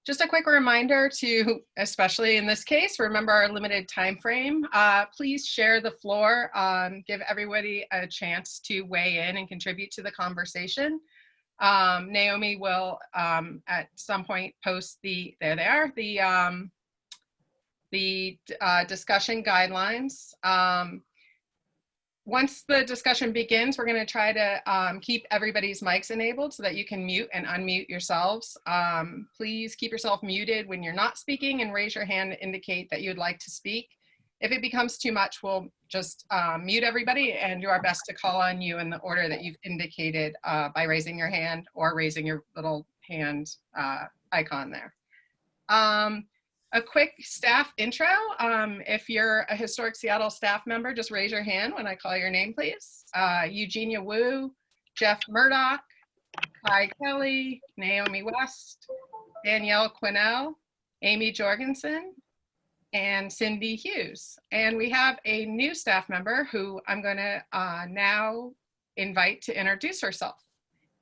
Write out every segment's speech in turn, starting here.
Just a quick reminder to, especially in this case, remember our limited time frame. Please share the floor, give everybody a chance to weigh in and contribute to the conversation. Naomi will at some point post there they are, the discussion guidelines. Once the discussion begins, we're going to try to keep everybody's mics enabled so that you can mute and unmute yourselves. Please keep yourself muted when you're not speaking and raise your hand to indicate that you'd like to speak. If it becomes too much, we'll just mute everybody and do our best to call on you in the order that you've indicated by raising your hand or raising your little hand icon there. A quick staff intro. If you're a Historic Seattle staff member, just raise your hand when I call your name, please. Eugenia Wu, Jeff Murdoch, Kai Kelly, Naomi West, Danielle Quinnell, Amy Jorgensen, and Cindy Hughes. And we have a new staff member who I'm going to now invite to introduce herself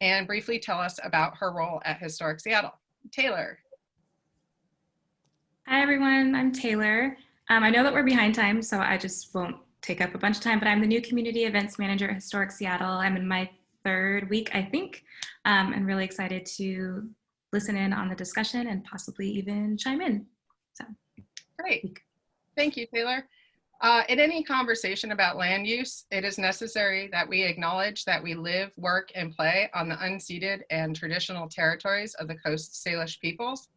and briefly tell us about her role at Historic Seattle. Taylor. Hi everyone, I'm Taylor. I know that we're behind time, so I just won't take up a bunch of time, but I'm the new Community Events Manager at Historic Seattle. I'm in my 3rd week, I think, and really excited to listen in on the discussion and possibly even chime in. So, great. Thank you, Taylor. In any conversation about land use, it is necessary that we acknowledge that we live, work, and play on the unceded and traditional territories of the Coast Salish peoples,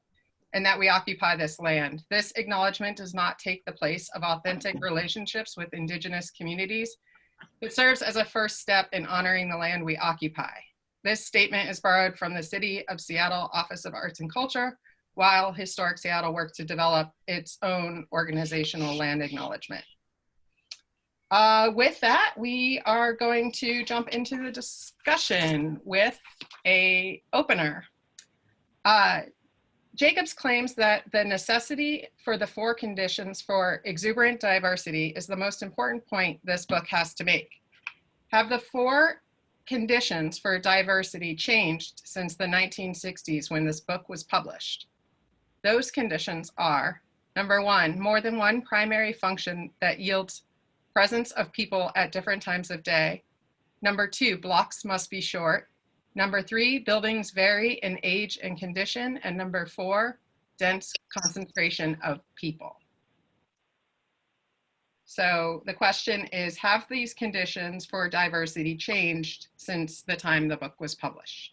and that we occupy this land. This acknowledgement does not take the place of authentic relationships with Indigenous communities. It serves as a first step in honoring the land we occupy. This statement is borrowed from the City of Seattle Office of Arts and Culture, while Historic Seattle works to develop its own organizational land acknowledgement. With that, we are going to jump into the discussion with an opener. Jacobs claims that the necessity for the 4 conditions for exuberant diversity is the most important point this book has to make. Have the 4 conditions for diversity changed since the 1960s when this book was published? Those conditions are, number 1, more than one primary function that yields presence of people at different times of day. Number 2, blocks must be short. Number 3, buildings vary in age and condition. And number 4, dense concentration of people. So the question is, have these conditions for diversity changed since the time the book was published?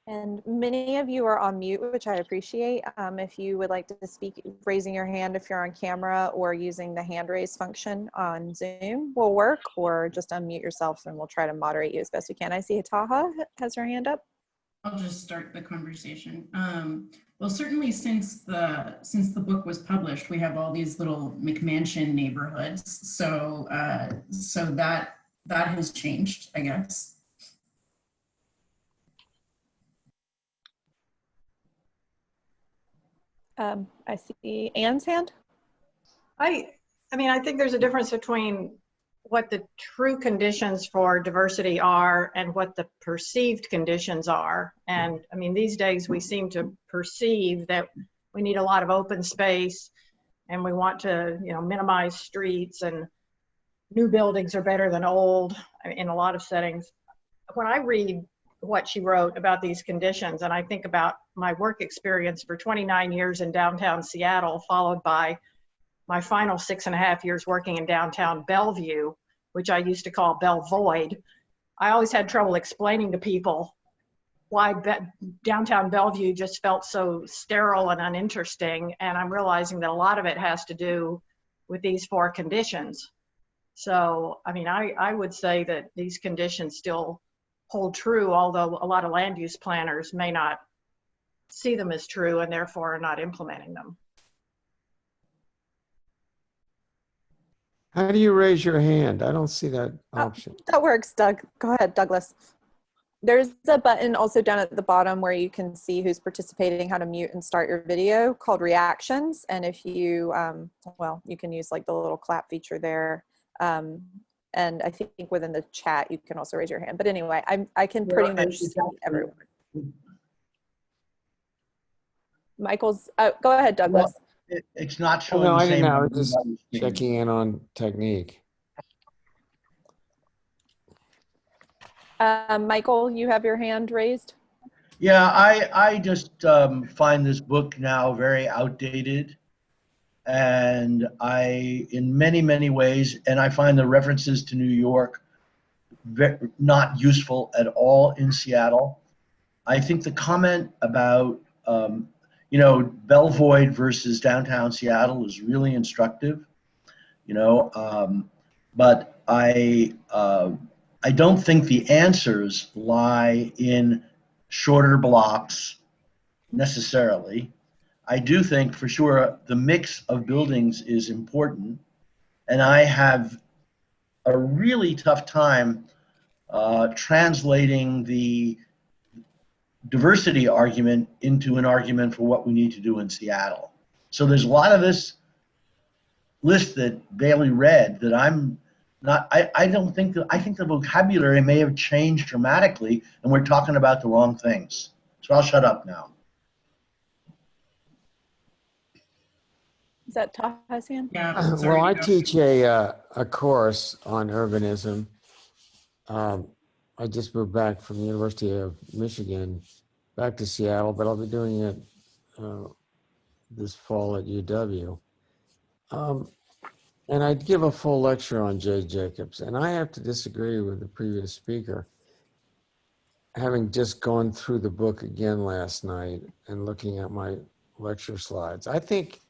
And many of you are on mute, which I appreciate. If you would like to speak, raising your hand if you're on camera or using the hand raise function on Zoom will work, or just unmute yourself and we'll try to moderate you as best we can. I see Hataha has her hand up. I'll just start the conversation. Well, certainly since the book was published, we have all these little McMansion neighborhoods. So that has changed, I guess. I see Anne's hand. I mean, I think there's a difference between what the true conditions for diversity are and what the perceived conditions are. And I mean, these days we seem to perceive that we need a lot of open space and we want to, you know, minimize streets, and new buildings are better than old in a lot of settings. When I read what she wrote about these conditions, and I think about my work experience for 29 years in downtown Seattle, followed by my final 6.5 years working in downtown Bellevue, which I used to call Belvoid. I always had trouble explaining to people why downtown Bellevue just felt so sterile and uninteresting. And I'm realizing that a lot of it has to do with these 4 conditions. So, I mean, I would say that these conditions still hold true, although a lot of land use planners may not see them as true and therefore are not implementing them. How do you raise your hand? I don't see that option. That works, Doug. Go ahead, Douglas. There's a button also down at the bottom where you can see who's participating, how to mute and start your video, called reactions. And if you, well, you can use like the little clap feature there. And I think within the chat, you can also raise your hand. But anyway, I can pretty much see everyone. Michael's, go ahead, Douglas. It's not Oh, showing no, the I didn't same. know. I on was just everybody's screen. checking in on technique. Michael, you have your hand raised. Yeah, I just find this book now very outdated, and in many ways, and I find the references to New York not useful at all in Seattle. I think the comment about Belvoid versus downtown Seattle is really instructive, but I don't think the answers lie in shorter blocks necessarily. I do think for sure the mix of buildings is important, and I have a really tough time translating the diversity argument into an argument for what we need to do in Seattle. So there's a lot of this list that Bailey read that I'm not, I don't think that, I think the vocabulary may have changed dramatically and we're talking about the wrong things. So I'll shut up now. Is that Taha's hand? Yeah. Well, I teach a course on urbanism. I just moved back from the University of Michigan back to Seattle, but I'll be doing it this fall at UW. And I'd give a full lecture on Jay Jacobs, and I have to disagree with the previous speaker. Having just gone through the book again last night and looking at my lecture slides, I think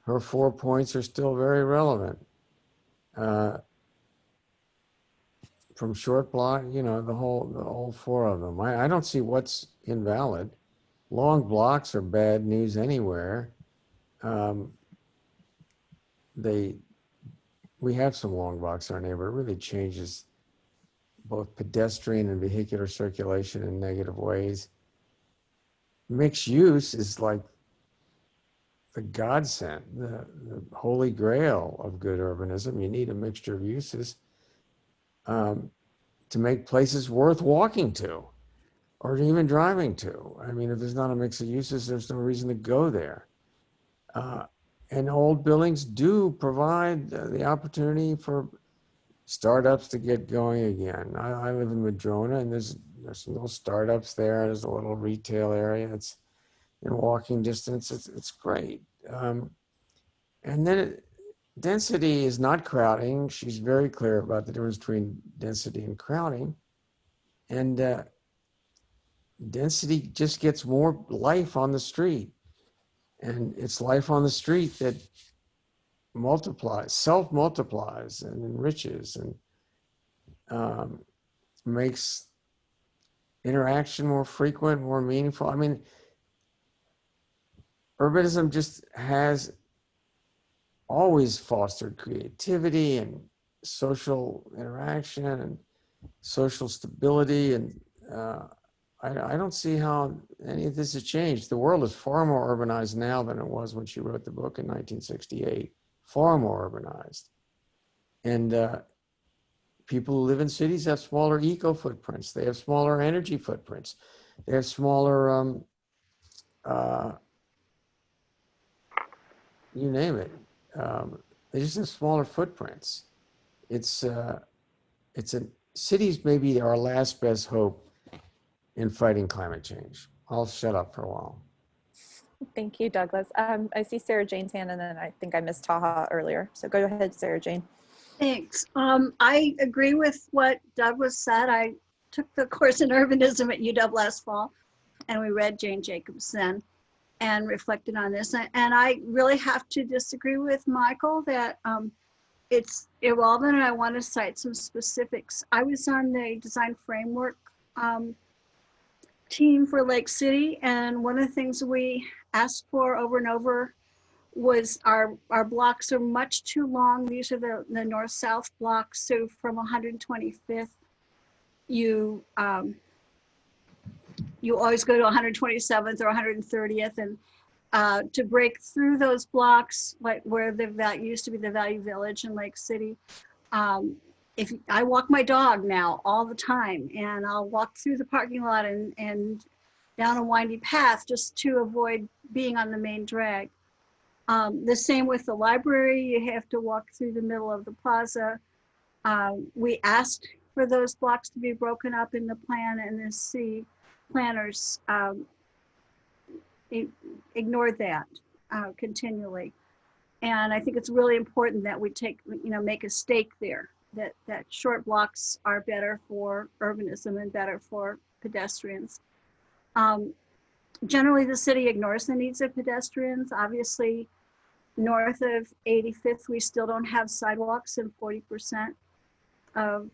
her 4 points are still very relevant. From short block, the whole 4 of them. I don't see what's invalid. Long blocks are bad news anywhere. We have some long blocks in our neighborhood. It really changes both pedestrian and vehicular circulation in negative ways. Mixed use is like the godsend, the holy grail of good urbanism. You need a mixture of uses to make places worth walking to or even driving to. I mean, if there's not a mix of uses, there's no reason to go there. And old buildings do provide the opportunity for startups to get going again. I live in Madrona, and there's some little startups there. There's a little retail area. It's in walking distance. It's great. And then density is not crowding. She's very clear about the difference between density and crowding. And density just gets more life on the street. And it's life on the street that multiplies, self-multiplies and enriches and makes interaction more frequent, more meaningful. I mean, urbanism just has always fostered creativity and social interaction and social stability. And I don't see how any of this has changed. The world is far more urbanized now than it was when she wrote the book in 1968. Far more urbanized. And people who live in cities have smaller eco footprints. They have smaller energy footprints. They have smaller, you name it. They just have smaller footprints. Cities may be our last best hope in fighting climate change. I'll shut up for a while. Thank you, Douglas. I see Sarah Jane's hand, and then I think I missed Taha earlier. So go ahead, Sarah Jane. Thanks. I agree with what Douglas said. I took the course in urbanism at UW last fall, and we read Jane Jacobs then and reflected on this. And I really have to disagree with Michael that it's irrelevant, and I want to cite some specifics. I was on the design framework team for Lake City, and one of the things we asked for over and over was our blocks are much too long. These are the north-south blocks. So from 125th, you always go to 127th or 130th, and to break through those blocks, like where that used to be the Value Village in Lake City. If I walk my dog now all the time, and I'll walk through the parking lot and down a windy path just to avoid being on the main drag. The same with the library. You have to walk through the middle of the plaza. We asked for those blocks to be broken up in the plan, and the city planners ignored that continually. And I think it's really important that we make a stake there, that short blocks are better for urbanism and better for pedestrians. Generally, the city ignores the needs of pedestrians. Obviously, north of 85th, we still don't have sidewalks in 40% of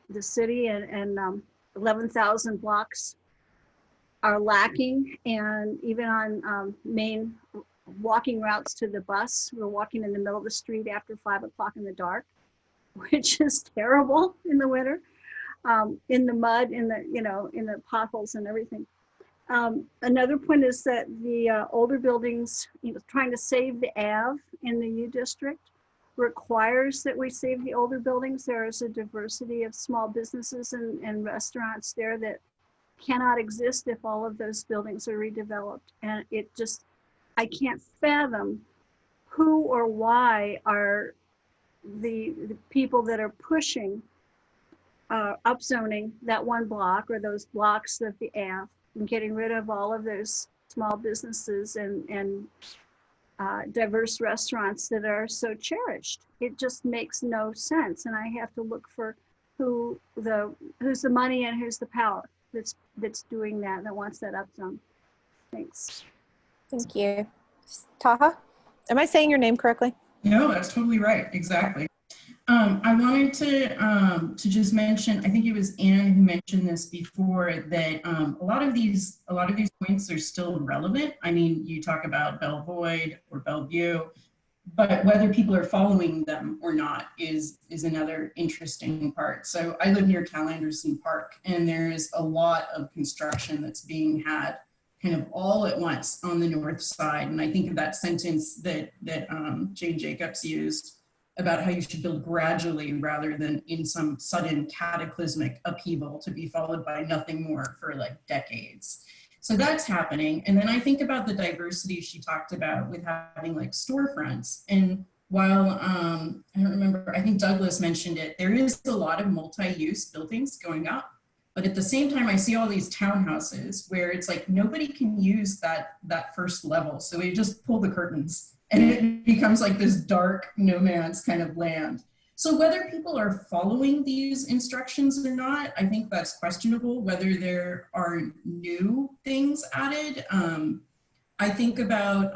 the city, and 11,000 blocks are lacking. And even on main walking routes to the bus, we're walking in the middle of the street after 5 o'clock in the dark, which is terrible in the winter, in the mud, in the potholes and everything. Another point is that the older buildings, trying to save the Ave in the U district requires that we save the older buildings. There is a diversity of small businesses and restaurants there that cannot exist if all of those buildings are redeveloped. And I can't fathom who or why are the people that are pushing upzoning that one block or those blocks of the Ave and getting rid of all of those small businesses and diverse restaurants that are so cherished. It just makes no sense. And I have to look for who's the money and who's the power that's doing that wants that upzone. Thanks. Thank you. Taha, am I saying your name correctly? No, that's totally right. Exactly. I wanted to just mention, I think it was Anne who mentioned this before, that a lot of these points are still relevant. I mean, you talk about Belvoid or Bellevue, but whether people are following them or not is another interesting part. So I live near Cal Anderson Park, and there's a lot of construction that's being had kind of all at once on the north side. And I think of that sentence that Jane Jacobs used about how you should build gradually rather than in some sudden cataclysmic upheaval to be followed by nothing more for like decades. So that's happening. And then I think about the diversity she talked about with having like storefronts. And while, I don't remember, I think Douglas mentioned it, there is a lot of multi-use buildings going up. But at the same time, I see all these townhouses where it's like nobody can use that first level. So we just pull the curtains and it becomes like this dark no man's kind of land. So whether people are following these instructions or not, I think that's questionable. Whether there are new things added. I think about,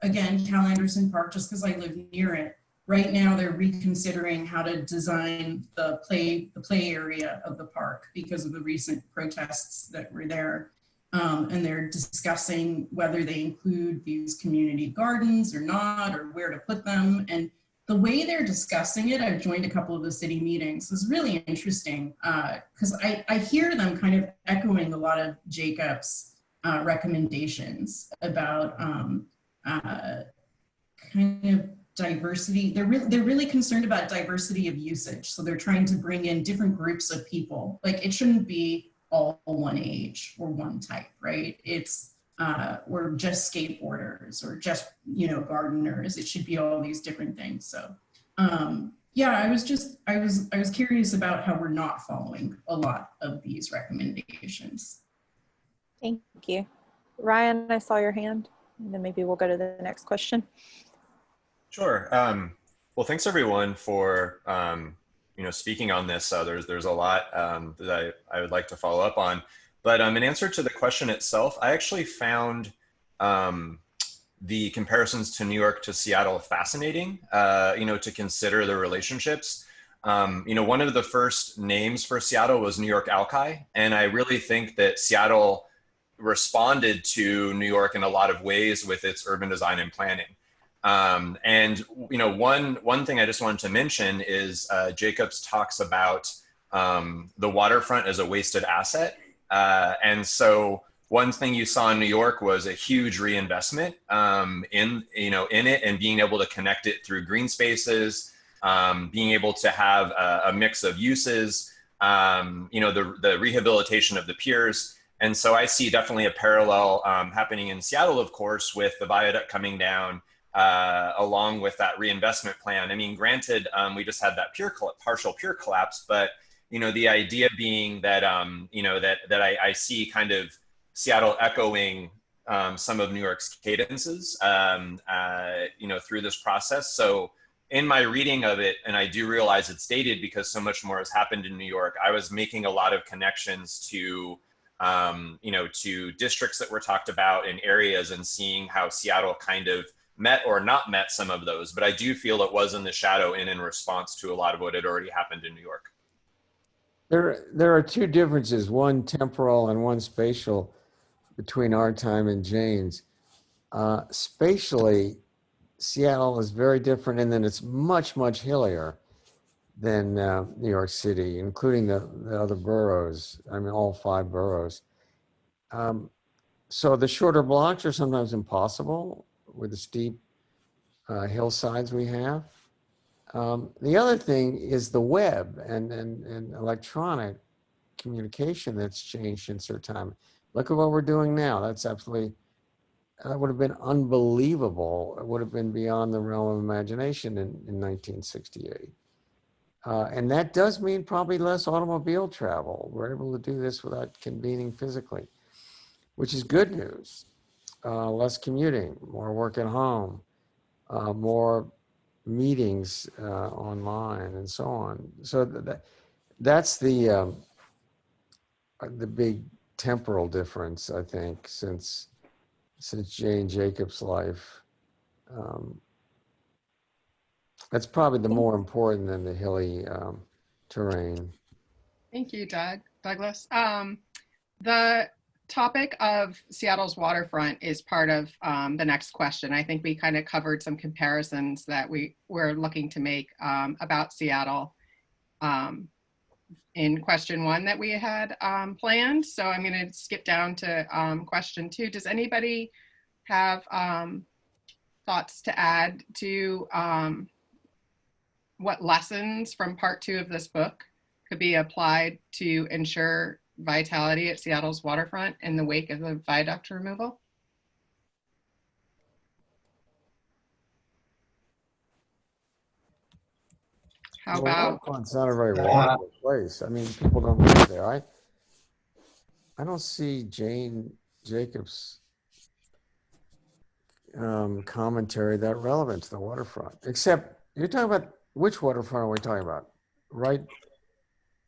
again, Cal Anderson Park, just because I live near it. Right now, they're reconsidering how to design the play area of the park because of the recent protests that were there. And they're discussing whether they include these community gardens or not, or where to put them. And the way they're discussing it, I've joined a couple of the city meetings, is really interesting because I hear them kind of echoing a lot of Jacob's recommendations about kind of diversity. They're really concerned about diversity of usage. So they're trying to bring in different groups of people. Like it shouldn't be all one age or one type, right? It's or just skateboarders or just, gardeners. It should be all these different things. So yeah, I was curious about how we're not following a lot of these recommendations. Thank you. Ryan, I saw your hand, and then maybe we'll go to the next question. Sure. Well, thanks everyone for speaking on this. There's a lot that I would like to follow up on. But in answer to the question itself, I actually found the comparisons to New York to Seattle fascinating. To consider the relationships. One of the first names for Seattle was New York Alki, and I really think that Seattle responded to New York in a lot of ways with its urban design and planning. One thing I just wanted to mention is Jacobs talks about the waterfront as a wasted asset. And so one thing you saw in New York was a huge reinvestment in it and being able to connect it through green spaces, being able to have a mix of uses, the rehabilitation of the piers. And so I see definitely a parallel happening in Seattle, of course, with the viaduct coming down along with that reinvestment plan. I mean, granted, we just had that partial pier collapse, but the idea being that that I see kind of Seattle echoing some of New York's cadences, through this process. So in my reading of it, and I do realize it's dated because so much more has happened in New York, I was making a lot of connections to, to districts that were talked about in areas and seeing how Seattle kind of met or not met some of those. But I do feel it was in the shadow and in response to a lot of what had already happened in New York. There are two differences, one temporal and one spatial, between our time and Jane's. Spatially, Seattle is very different in that it's much, much hillier than New York City, including the other boroughs. I mean, all 5 boroughs. So the shorter blocks are sometimes impossible with the steep hillsides we have. The other thing is the web and electronic communication that's changed since our time. Look at what we're doing now. That's absolutely, that would have been unbelievable. It would have been beyond the realm of imagination in 1968. And that does mean probably less automobile travel. We're able to do this without convening physically, which is good news. Less commuting, more work at home, more meetings online, and so on. So that's the big temporal difference, I think, since Jane Jacobs' life. That's probably the more important than the hilly terrain. Thank you, Douglas. The topic of Seattle's waterfront is part of the next question. I think we kind of covered some comparisons that we were looking to make about Seattle in question 1 that we had planned. So I'm going to skip down to question 2. Does anybody have thoughts to add to what lessons from part 2 of this book could be applied to ensure vitality at Seattle's waterfront in the wake of the viaduct removal? How about? It's not a very walkable place. I mean, people don't live there. I don't see Jane Jacobs' commentary that relevant to the waterfront. Except you're talking about, which waterfront are we talking about? Right?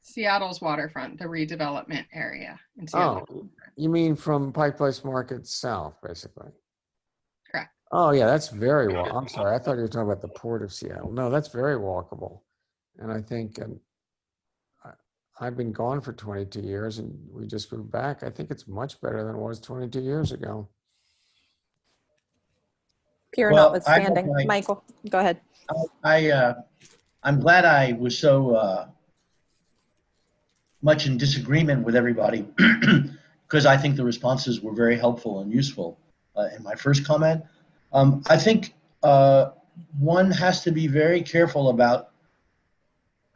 Seattle's waterfront, the redevelopment area in Seattle. Oh, you mean from Pike Place Market south, basically? Correct. Oh, yeah, that's very walkable. I'm sorry, I thought you were talking about the Port of Seattle. No, that's very walkable. And I think I've been gone for 22 years and we just moved back. I think it's much better than it was 22 years ago. Pure Well, notwithstanding. Michael, go ahead. I'm glad I was so much in disagreement with everybody because I think the responses were very helpful and useful in my first comment. I think one has to be very careful about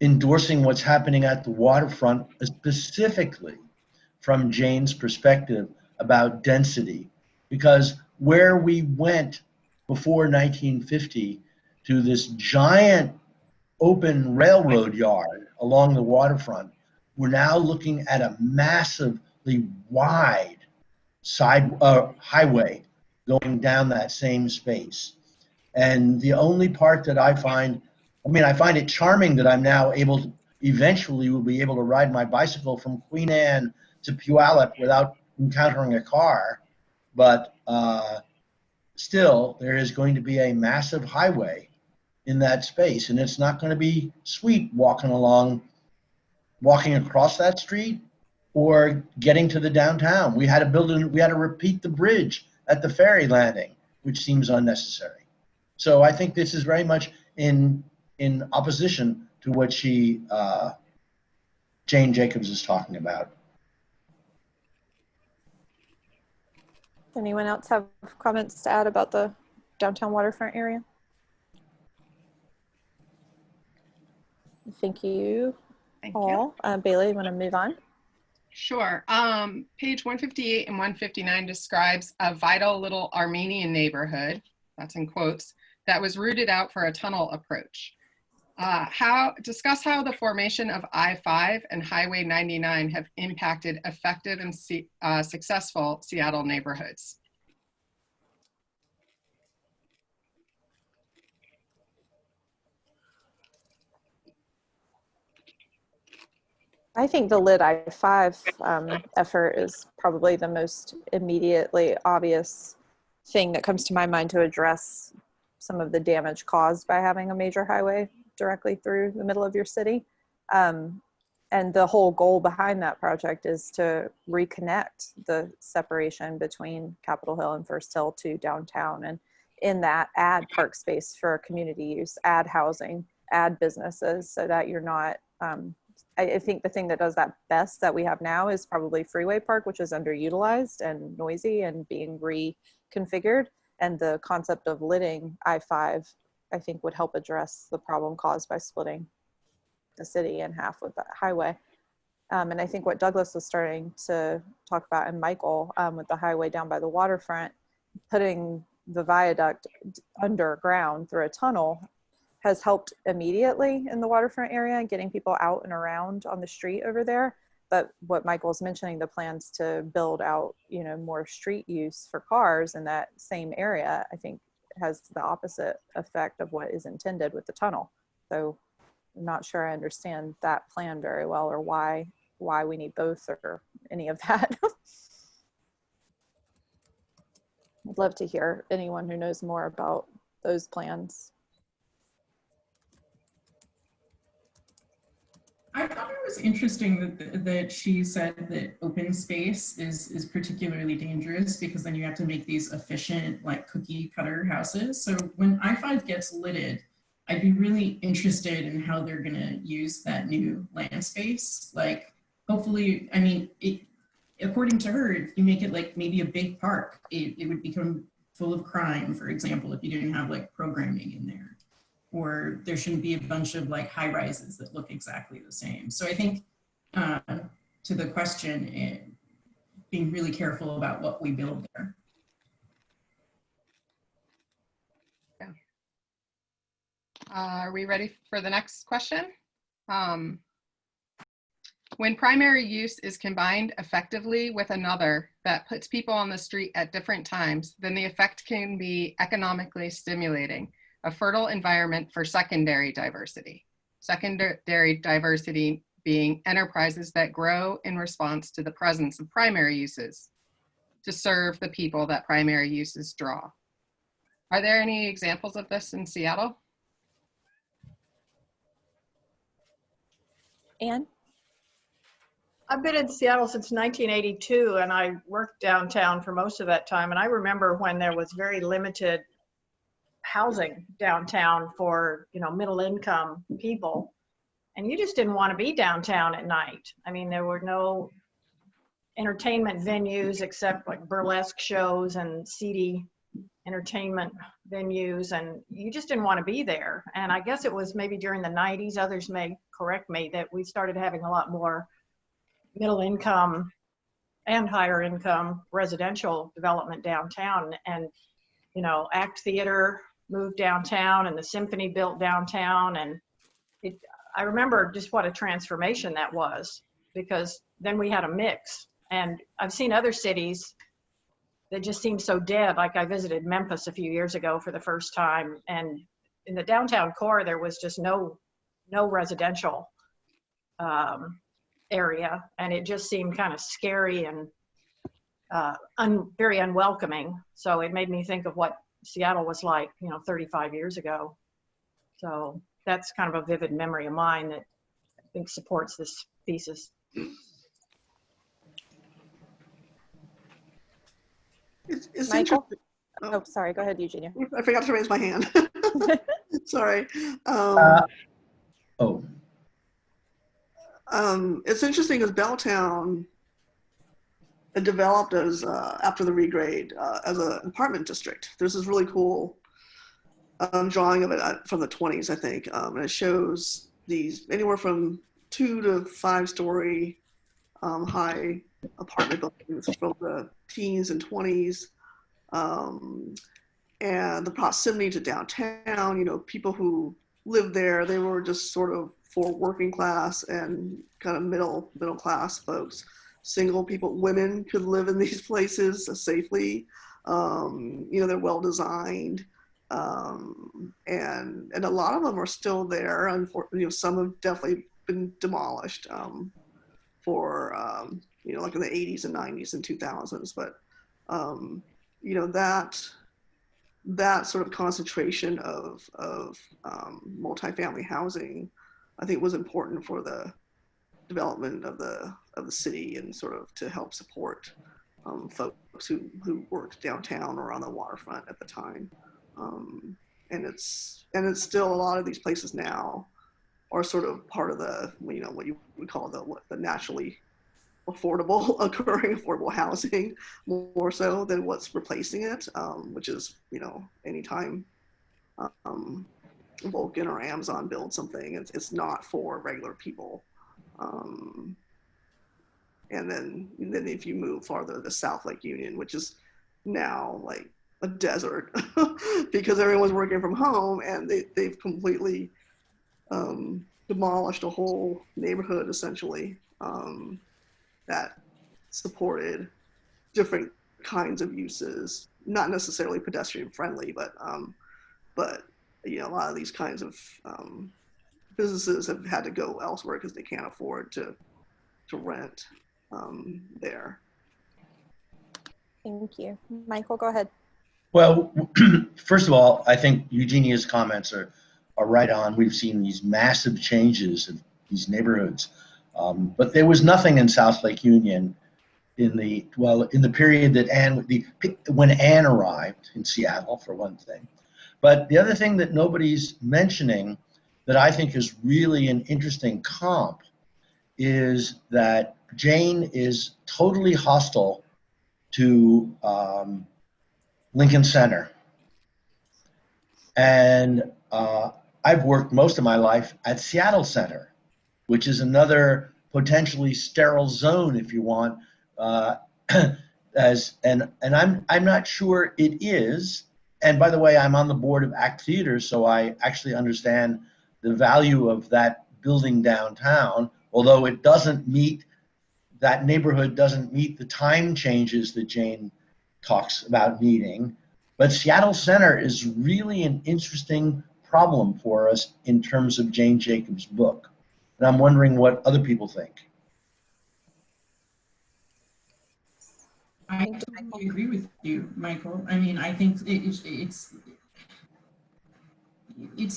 endorsing what's happening at the waterfront, specifically from Jane's perspective about density, because where we went before 1950 to this giant open railroad yard along the waterfront, we're now looking at a massively wide highway going down that same space. And the only part that I find it charming that I'm now eventually will be able to ride my bicycle from Queen Anne to Puyallup without encountering a car. But still, there is going to be a massive highway in that space. And it's not going to be sweet walking across that street or getting to the downtown. We had to repeat the bridge at the ferry landing, which seems unnecessary. So I think this is very much in opposition to what Jane Jacobs is talking about. Anyone else have comments to add about the downtown waterfront area? Thank you all. Bailey, you want to move on? Sure. Page 158 and 159 describes a vital little Armenian neighborhood, that's in quotes, that was rooted out for a tunnel approach. Discuss how the formation of I-5 and Highway 99 have impacted effective and successful Seattle neighborhoods. I think the Lit I-5 effort is probably the most immediately obvious thing that comes to my mind to address some of the damage caused by having a major highway directly through the middle of your city. And the whole goal behind that project is to reconnect the separation between Capitol Hill and First Hill to downtown, and in that add park space for community use, add housing, add businesses, so that you're not, I think the thing that does that best that we have now is probably Freeway Park, which is underutilized and noisy and being reconfigured. And the concept of litting I-5, I think, would help address the problem caused by splitting the city in half with that highway. And I think what Douglas was starting to talk about, and Michael, with the highway down by the waterfront, putting the viaduct underground through a tunnel has helped immediately in the waterfront area and getting people out and around on the street over there. But what Michael's mentioning, the plans to build out, you know, more street use for cars in that same area, I think has the opposite effect of what is intended with the tunnel. So I'm not sure I understand that plan very well, or why we need both or any of that. I'd love to hear anyone who knows more about those plans. I thought it was interesting that she said that open space is particularly dangerous, because then you have to make these efficient, like, cookie cutter houses. So when I-5 gets litted, I'd be really interested in how they're gonna use that new land space. Like, hopefully, I mean, according to her, if you make it like maybe a big park, it would become full of crime, for example, if you didn't have like programming in there. Or there shouldn't be a bunch of like high rises that look exactly the same. So I think to the question, being really careful about what we build there. Yeah. Are we ready for the next question? When primary use is combined effectively with another that puts people on the street at different times, then the effect can be economically stimulating, a fertile environment for secondary diversity. Secondary diversity being enterprises that grow in response to the presence of primary uses to serve the people that primary uses draw. Are there any examples of this in Seattle? Anne? I've been in Seattle since 1982, and I worked downtown for most of that time. And I remember when there was very limited housing downtown for, you know, middle income people, and you just didn't want to be downtown at night. I mean, there were no entertainment venues except like burlesque shows and seedy entertainment venues, and you just didn't want to be there. And I guess it was maybe during the 90s, others may correct me, that we started having a lot more middle income and higher income residential development downtown. And, you know, Act Theater moved downtown, and the Symphony built downtown. And I remember just what a transformation that was, because then we had a mix. And I've seen other cities that just seem so dead. Like I visited Memphis a few years ago for the first time, and in the downtown core, there was just no residential area. And it just seemed kind of scary and very unwelcoming. So it made me think of what Seattle was like, you know, 35 years ago. So that's kind of a vivid memory of mine that I think supports this thesis. It's Michael? interesting. Oh, sorry. Go ahead, Eugenia. I forgot to raise my hand. Sorry. It's interesting because Belltown developed as after the regrade as an apartment district. There's this really cool drawing of it from the 20s, I think, and it shows these anywhere from 2 to 5 story high apartment buildings from the teens and 20s. And the proximity to downtown, you know, people who lived there, they were just sort of for working class and kind of middle class folks. Single people, women could live in these places safely. You know, they're well designed. And a lot of them are still there. Unfortunately, you know, some have definitely been demolished for, you know, like in the 80s and 90s and 2000s. But, you know, that sort of concentration of multifamily housing, I think, was important for the development of the city and sort of to help support folks who worked downtown or on the waterfront at the time. And it's still, a lot of these places now are sort of part of the, you know, what you would call the naturally affordable, occurring affordable housing, more so than what's replacing it, which is, you know, anytime Vulcan or Amazon build something, it's not for regular people. And then if you move farther to South Lake Union, which is now like a desert because everyone's working from home, and they've completely demolished a whole neighborhood essentially that supported different kinds of uses, not necessarily pedestrian friendly, but you know, a lot of these kinds of businesses have had to go elsewhere because they can't afford to rent there. Thank you. Michael, go ahead. Well, first of all, I think Eugenia's comments are right on. We've seen these massive changes in these neighborhoods. But there was nothing in South Lake Union in the period that when Anne arrived in Seattle, for one thing. But the other thing that nobody's mentioning that I think is really an interesting comp is that Jane is totally hostile to Lincoln Center. And I've worked most of my life at Seattle Center, which is another potentially sterile zone, if you want, and I'm not sure it is. And by the way, I'm on the board of ACT Theater, so I actually understand the value of that building downtown, although it doesn't meet, that neighborhood doesn't meet the time changes that Jane talks about needing. But Seattle Center is really an interesting problem for us in terms of Jane Jacobs' book. And I'm wondering what other people think. I totally agree with you, Michael. I mean, I think it's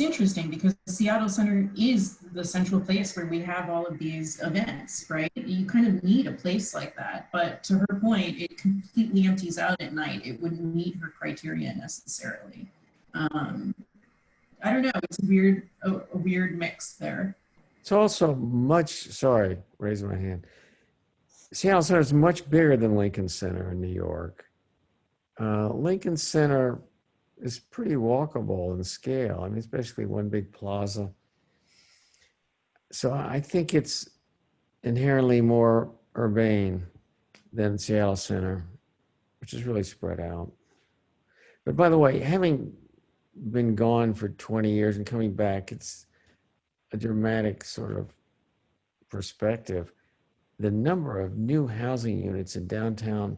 interesting because Seattle Center is the central place where we have all of these events, right? You kind of need a place like that. But to her point, it completely empties out at night. It wouldn't meet her criteria necessarily. I don't know. It's a weird mix there. It's also sorry, raising my hand. Seattle Center is much bigger than Lincoln Center in New York. Lincoln Center is pretty walkable in scale. I mean, it's basically one big plaza. So I think it's inherently more urbane than Seattle Center, which is really spread out. But by the way, having been gone for 20 years and coming back, it's a dramatic sort of perspective. The number of new housing units in downtown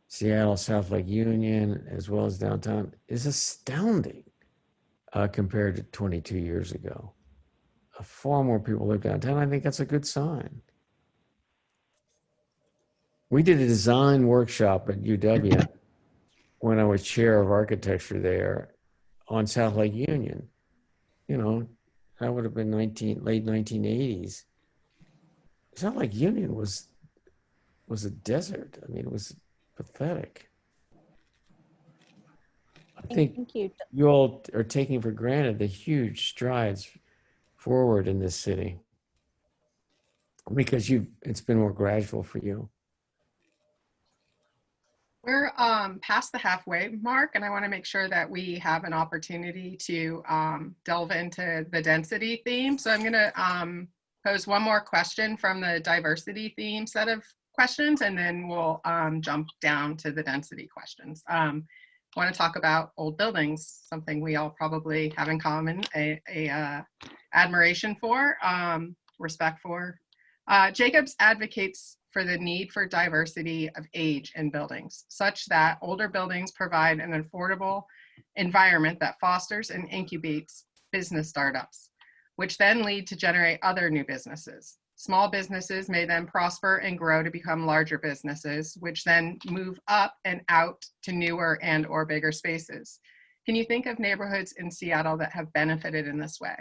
Seattle, South Lake Union, as well as downtown, is astounding compared to 22 years ago. Far more people live downtown. I think that's a good sign. We did a design workshop at UW when I was chair of architecture there on South Lake Union. You know, that would have been late 1980s. South Lake Union was a desert. I mean, it was pathetic. I think you all are taking for granted the huge strides forward in this city because it's been more gradual for you. We're past the halfway mark, and I want to make sure that we have an opportunity to delve into the density theme. So I'm going to pose one more question from the diversity theme set of questions, and then we'll jump down to the density questions. Want to talk about old buildings, something we all probably have in common, admiration for, respect for. Jacobs advocates for the need for diversity of age in buildings, such that older buildings provide an affordable environment that fosters and incubates business startups, which then lead to generate other new businesses. Small businesses may then prosper and grow to become larger businesses, which then move up and out to newer and or bigger spaces. Can you think of neighborhoods in Seattle that have benefited in this way?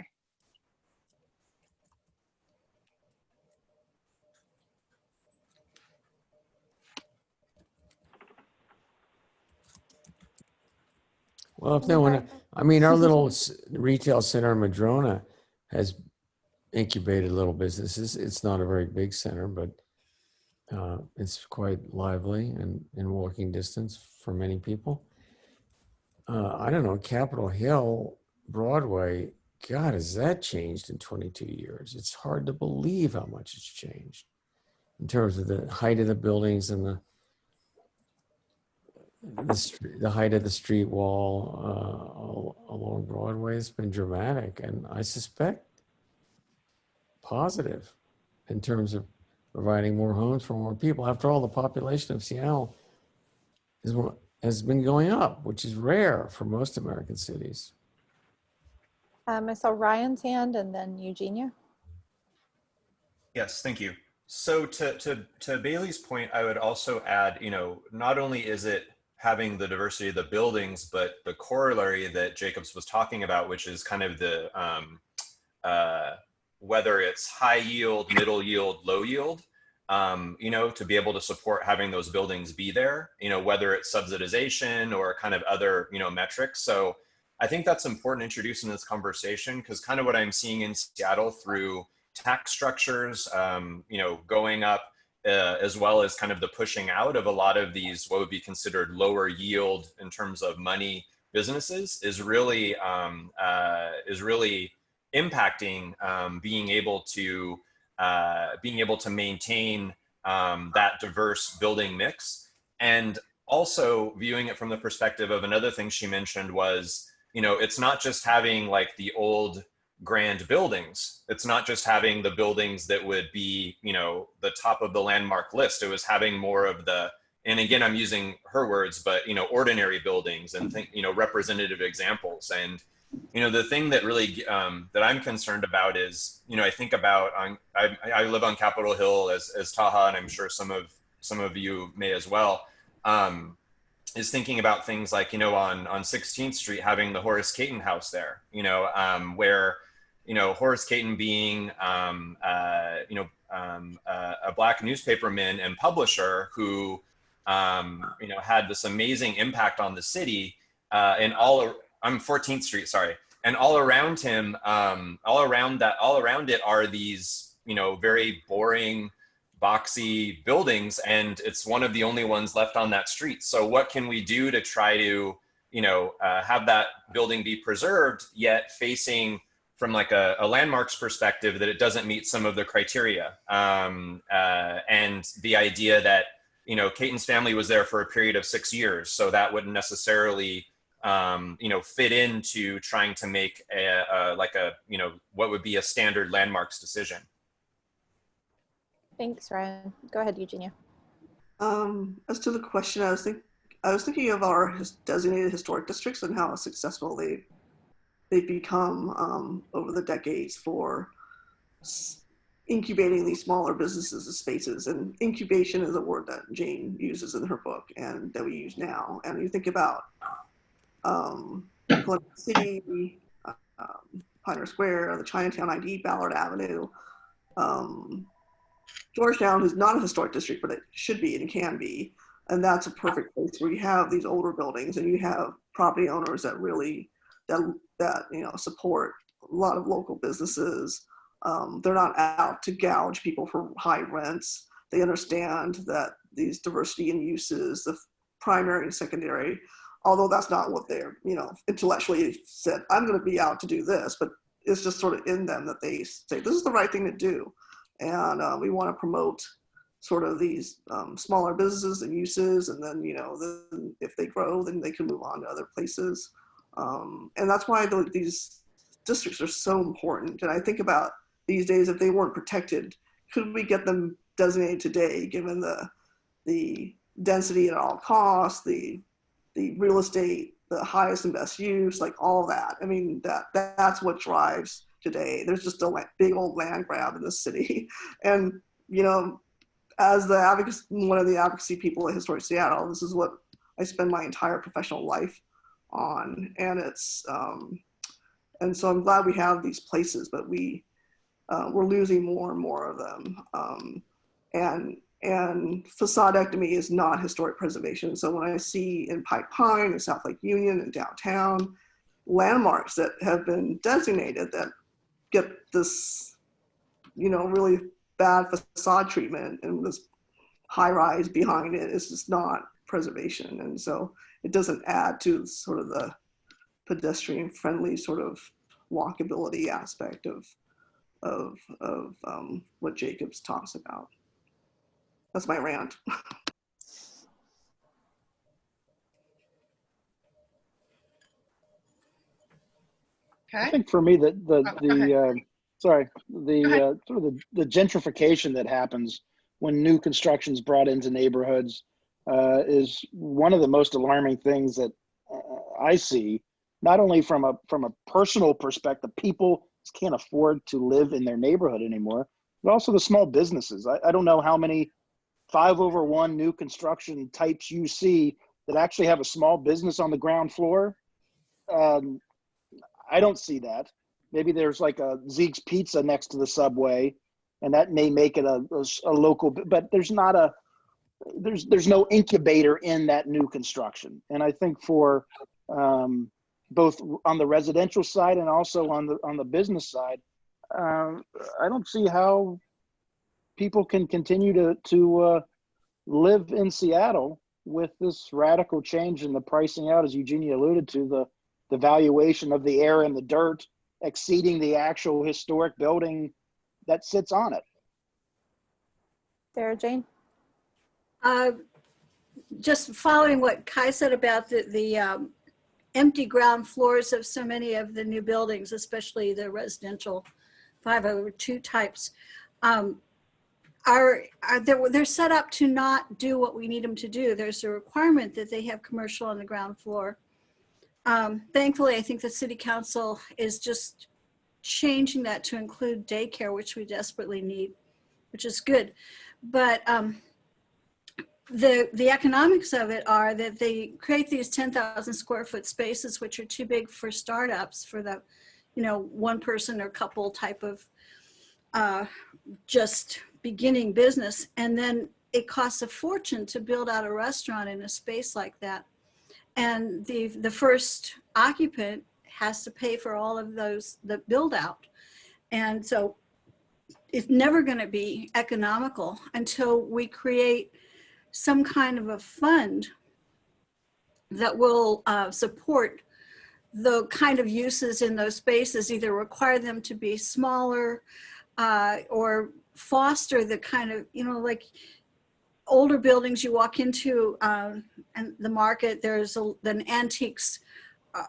Well, if they want to, I mean, our little retail center in Madrona has incubated little businesses. It's not a very big center, but it's quite lively and in walking distance for many people. I don't know, Capitol Hill, Broadway, God, has that changed in 22 years? It's hard to believe how much it's changed in terms of the height of the buildings and the height of the street wall along Broadway has been dramatic, and I suspect positive in terms of providing more homes for more people. After all, the population of Seattle has been going up, which is rare for most American cities. I saw Ryan's hand and then Eugenia. Yes, thank you. So to Bailey's point, I would also add, not only is it having the diversity of the buildings, but the corollary that Jacobs was talking about, which is kind of the, whether it's high yield, middle yield, low yield, to be able to support having those buildings be there, whether it's subsidization or kind of other, metrics. So I think that's important to introduce in this conversation, because kind of what I'm seeing in Seattle through tax structures, going up, as well as kind of the pushing out of a lot of these what would be considered lower yield in terms of money businesses is really impacting being able to maintain that diverse building mix. And also viewing it from the perspective of another thing she mentioned was, it's not just having like the old grand buildings. It's not just having the buildings that would be, the top of the landmark list. It was having more of the, and again, I'm using her words, but, ordinary buildings and representative examples. And, the thing that really, that I'm concerned about is, I think about, I live on Capitol Hill as Taha, and I'm sure some of you may as well, is thinking about things like, on 16th Street, having the Horace Caton house there, where, Horace Caton being, a Black newspaperman and publisher who, had this amazing impact on the city, and I'm 14th Street, sorry. And all around him, all around it are these, very boring, boxy buildings, and it's one of the only ones left on that street. So what can we do to try to, have that building be preserved, yet facing from like a landmarks perspective that it doesn't meet some of the criteria, and the idea that, Caton's family was there for a period of 6 years, so that wouldn't necessarily, fit into trying to make what would be a standard landmarks decision. Thanks, Ryan. Go ahead, Eugenia. As to the question, I was thinking of our designated historic districts and how successful they've become over the decades for incubating these smaller businesses and spaces. And incubation is a word that Jane uses in her book and that we use now. And you think about Columbia City, Pioneer Square, the Chinatown ID, Ballard Avenue, Georgetown is not a historic district, but it should be and can be. And that's a perfect place where you have these older buildings and you have property owners that really, that support a lot of local businesses. They're not out to gouge people for high rents. They understand that these diversity in uses, the primary and secondary, although that's not what they're, intellectually said, I'm going to be out to do this, but it's just sort of in them that they say this is the right thing to do, and we want to promote sort of these smaller businesses and uses, and then then if they grow, then they can move on to other places, and that's why these districts are so important. And I think about these days, if they weren't protected, could we get them designated today, given the density at all costs, the real estate, the highest and best use, like all that. I mean, that's what drives today. There's just a big old land grab in the city. And, as one of the advocacy people at Historic Seattle, this is what I spend my entire professional life on. And and so I'm glad we have these places, but we're losing more and more of them. And facadectomy is not historic preservation. So when I see in Pike Pine and South Lake Union and downtown landmarks that have been designated that get this, really bad facade treatment and this high rise behind it, it's just not preservation. And so it doesn't add to sort of the pedestrian friendly sort of walkability aspect of what Jacobs talks about. That's my rant. Okay. I think for me the gentrification that happens when new construction is brought into neighborhoods is one of the most alarming things that I see. Not only from a personal perspective, people can't afford to live in their neighborhood anymore, but also the small businesses. I don't know how many 5/1 new construction types you see that actually have a small business on the ground floor. I don't see that. Maybe there's like a Zeke's Pizza next to the subway, and that may make it a local, but there's not there's no incubator in that new construction. And I think for both on the residential side and also on the business side, I don't see how people can continue to live in Seattle with this radical change in the pricing out, as Eugenia alluded to, the valuation of the air and the dirt exceeding the actual historic building that sits on it. Sarajane? Just following what Kai said about the empty ground floors of so many of the new buildings, especially the residential 502 types, they're set up to not do what we need them to do. There's a requirement that they have commercial on the ground floor. Thankfully, I think the city council is just changing that to include daycare, which we desperately need, which is good. But the economics of it are that they create these 10,000 square foot spaces, which are too big for startups, for the, one person or couple type of just beginning business. And then it costs a fortune to build out a restaurant in a space like that. And the first occupant has to pay for all of those, the build out. And so it's never going to be economical until we create some kind of a fund that will support the kind of uses in those spaces, either require them to be smaller or foster the kind of, like older buildings you walk into and the market, there's an antiques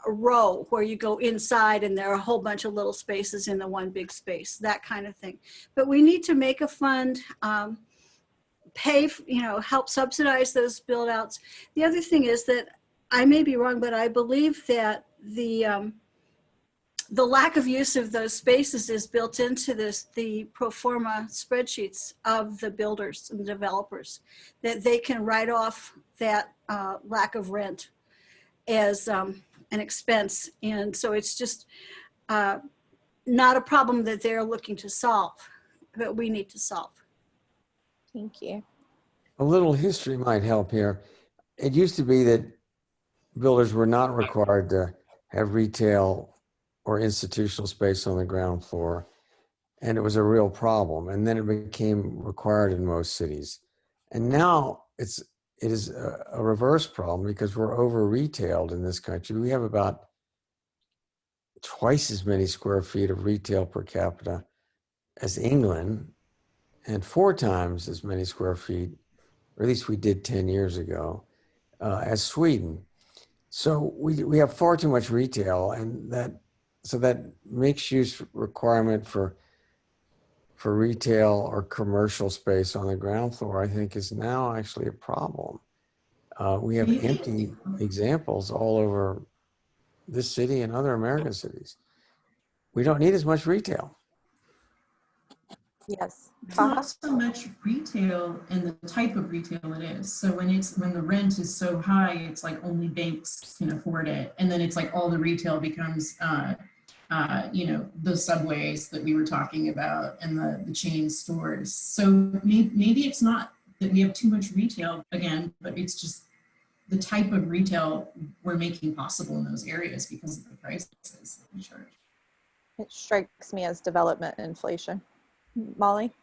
row where you go inside and there are a whole bunch of little spaces in the one big space, that kind of thing. But we need to make a fund, pay, help subsidize those build outs. The other thing is that I may be wrong, but I believe that the lack of use of those spaces is built into the pro forma spreadsheets of the builders and developers, that they can write off that lack of rent as an expense. And so it's just not a problem that they're looking to solve, but we need to solve. Thank you. A little history might help here. It used to be that builders were not required to have retail or institutional space on the ground floor, and it was a real problem. And then it became required in most cities. And now it is a reverse problem because we're over retailed in this country. We have about twice as many square feet of retail per capita as England and 4 times as many square feet, or at least we did 10 years ago, as Sweden. So we have far too much retail, and that mixed use requirement for retail or commercial space on the ground floor, I think, is now actually a problem. We have empty examples all over this city and other American cities. We don't need as much retail. Yes. It's not so much retail and the type of retail it is. So when the rent is so high, it's like only banks can afford it, and then it's like all the retail becomes, the subways that we were talking about and the chain stores. So maybe it's not that we have too much retail again, but it's just the type of retail we're making possible in those areas because of the prices that we charge. It strikes me as development inflation. Molly?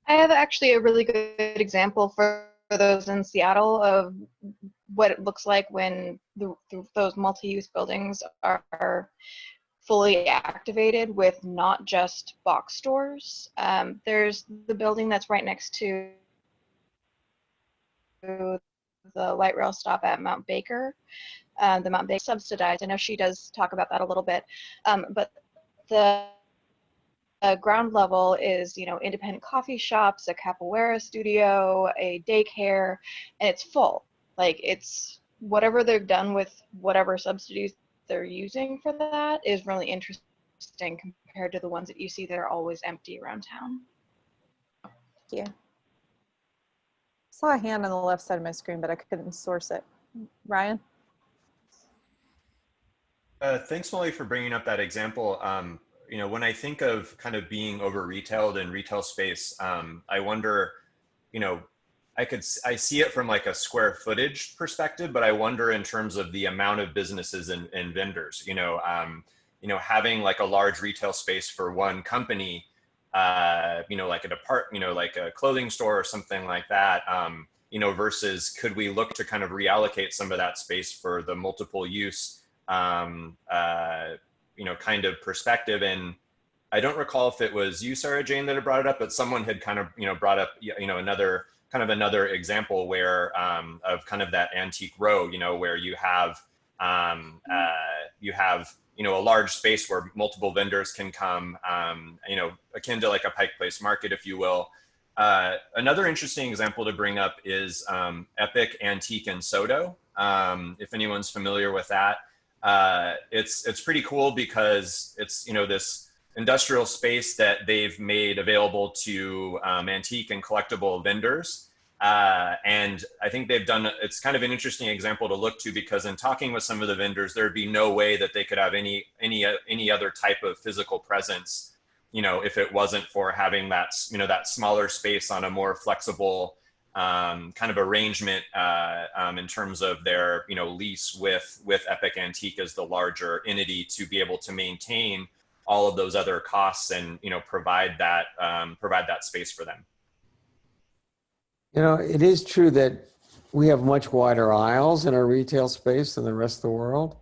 I have actually a really good example for those in Seattle of what it looks like when those multi-use buildings are fully activated with not just box stores. There's the building that's right next to the light rail stop at Mount Baker. The Mount Baker subsidized. I know she does talk about that a little bit, but the ground level is, independent coffee shops, a capoeira studio, a daycare, and it's full. Like, it's whatever they've done with whatever subsidies they're using for that is really interesting compared to the ones that you see that are always empty around town. Thank you. Saw a hand on the left side of my screen, but I couldn't source it. Ryan? Thanks, Molly, for bringing up that example. When I think of kind of being over retailed in retail space, I wonder, I see it from like a square footage perspective, but I wonder in terms of the amount of businesses and vendors, having like a large retail space for one company, like like a clothing store or something like that, versus could we look to kind of reallocate some of that space for the multiple use, kind of perspective. And I don't recall if it was you, Sarajane, that had brought it up, but someone had kind of, brought up, another example where, of kind of that antique row, where you have, a large space where multiple vendors can come, akin to like a Pike Place market, if you will. Another interesting example to bring up is Epic Antique and Sodo. If anyone's familiar with that, it's pretty cool because it's, this industrial space that they've made available to antique and collectible vendors. And I think it's kind of an interesting example to look to, because in talking with some of the vendors, there'd be no way that they could have any other type of physical presence, if it wasn't for having that, that smaller space on a more flexible kind of arrangement in terms of their, lease with Epic Antique as the larger entity to be able to maintain all of those other costs and, provide that space for them. It is true that we have much wider aisles in our retail space than the rest of the world.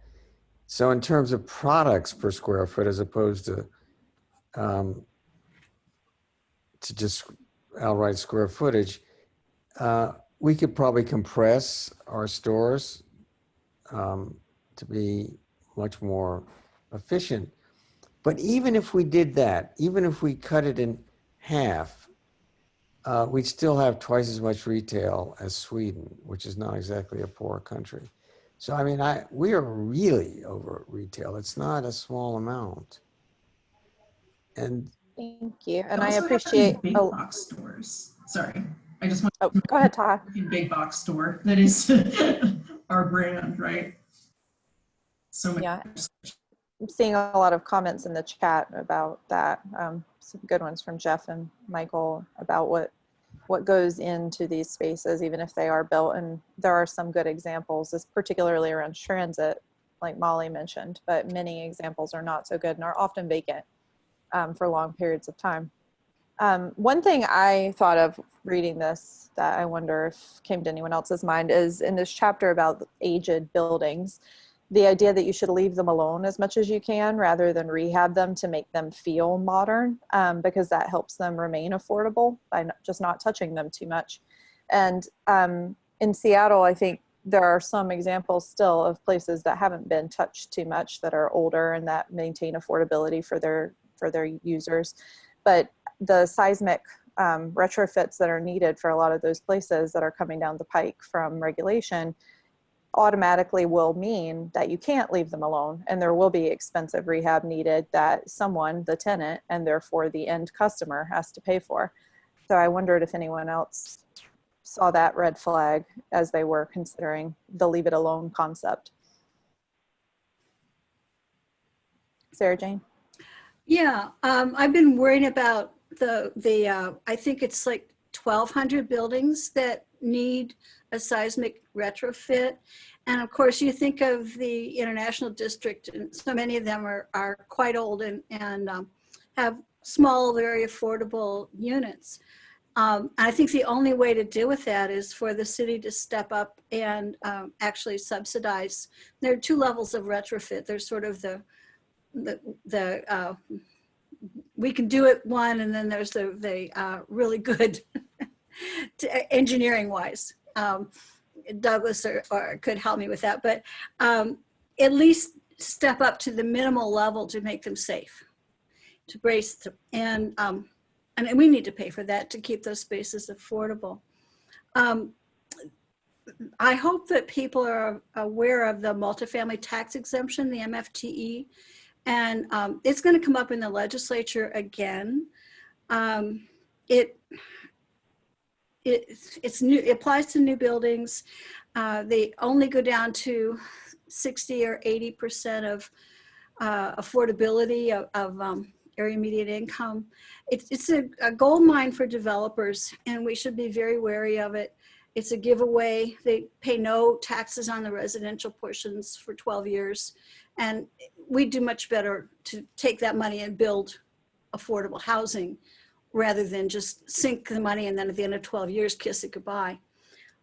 So in terms of products per square foot, as opposed to just outright square footage, we could probably compress our stores to be much more efficient. But even if we did that, even if we cut it in half, we'd still have twice as much retail as Sweden, which is not exactly a poor country. So, I mean, we are really over retail. It's not a small amount. And thank you. And I appreciate big box stores. Sorry, I just want to go ahead, Taha. Big box store that is our brand, right? So much. Yeah. I'm seeing a lot of comments in the chat about that. Some good ones from Jeff and Michael about what goes into these spaces, even if they are built. And there are some good examples, particularly around transit, like Molly mentioned, but many examples are not so good and are often vacant for long periods of time. One thing I thought of reading this that I wonder if came to anyone else's mind is in this chapter about aged buildings. the idea that you should leave them alone as much as you can rather than rehab them to make them feel modern, because that helps them remain affordable by just not touching them too much. And in Seattle, I think there are some examples still of places that haven't been touched too much, that are older and that maintain affordability for their users. But the seismic retrofits that are needed for a lot of those places that are coming down the pike from regulation automatically will mean that you can't leave them alone, and there will be expensive rehab needed that someone, the tenant, and therefore the end customer, has to pay for. So I wondered if anyone else saw that red flag as they were considering the leave it alone concept. Sarajane? Yeah, I've been worrying about the I think it's like 1,200 buildings that need a seismic retrofit. And of course, you think of the International District, and so many of them are quite old and have small, very affordable units. I think the only way to deal with that is for the city to step up and actually subsidize. There are two levels of retrofit. There's sort of the we can do it one, and then there's the really good engineering wise. Douglas or could help me with that, but at least step up to the minimal level to make them safe, to brace them. And we need to pay for that to keep those spaces affordable. I hope that people are aware of the multifamily tax exemption, the MFTE, and it's going to come up in the legislature again. It's new. It applies to new buildings. They only go down to 60 or 80% of affordability of area median income. It's a gold mine for developers, and we should be very wary of it. It's a giveaway. They pay no taxes on the residential portions for 12 years. And we do much better to take that money and build affordable housing rather than just sink the money and then at the end of 12 years, kiss it goodbye.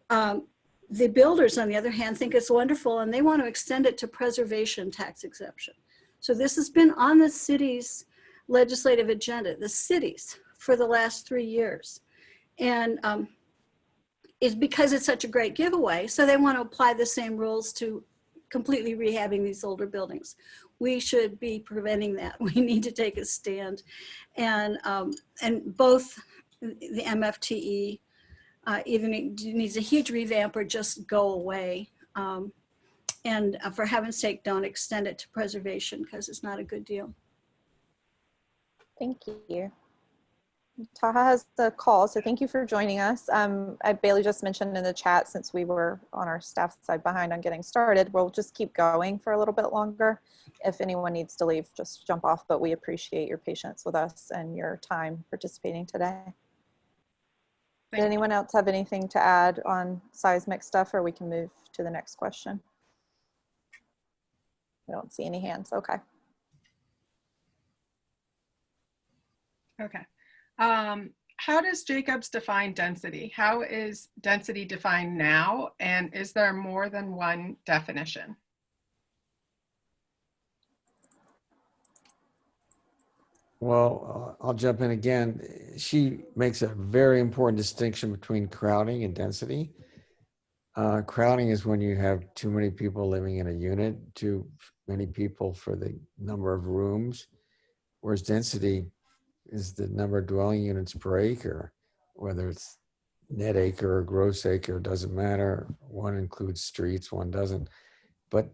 The builders, on the other hand, think it's wonderful, and they want to extend it to preservation tax exemption. So this has been on the city's legislative agenda, the cities, for the last 3 years. And it's because it's such a great giveaway. So they want to apply the same rules to completely rehabbing these older buildings. We should be preventing that. We need to take a stand. And both the MFTE either needs a huge revamp or just go away. And for heaven's sake, don't extend it to preservation, because it's not a good deal. Thank you. Taha has the call, so thank you for joining us. Bailey just mentioned in the chat, since we were on our staff side behind on getting started, we'll just keep going for a little bit longer. If anyone needs to leave, just jump off, but we appreciate your patience with us and your time participating today. Did anyone else have anything to add on seismic stuff, or we can move to the next question? I don't see any hands. Okay. Okay. How does Jacobs define density? How is density defined now? And is there more than one definition? Well, I'll jump in again. She makes a very important distinction between crowding and density. Crowding is when you have too many people living in a unit, too many people for the number of rooms, whereas density is the number of dwelling units per acre, whether it's net acre or gross acre, doesn't matter. One includes streets, one doesn't. But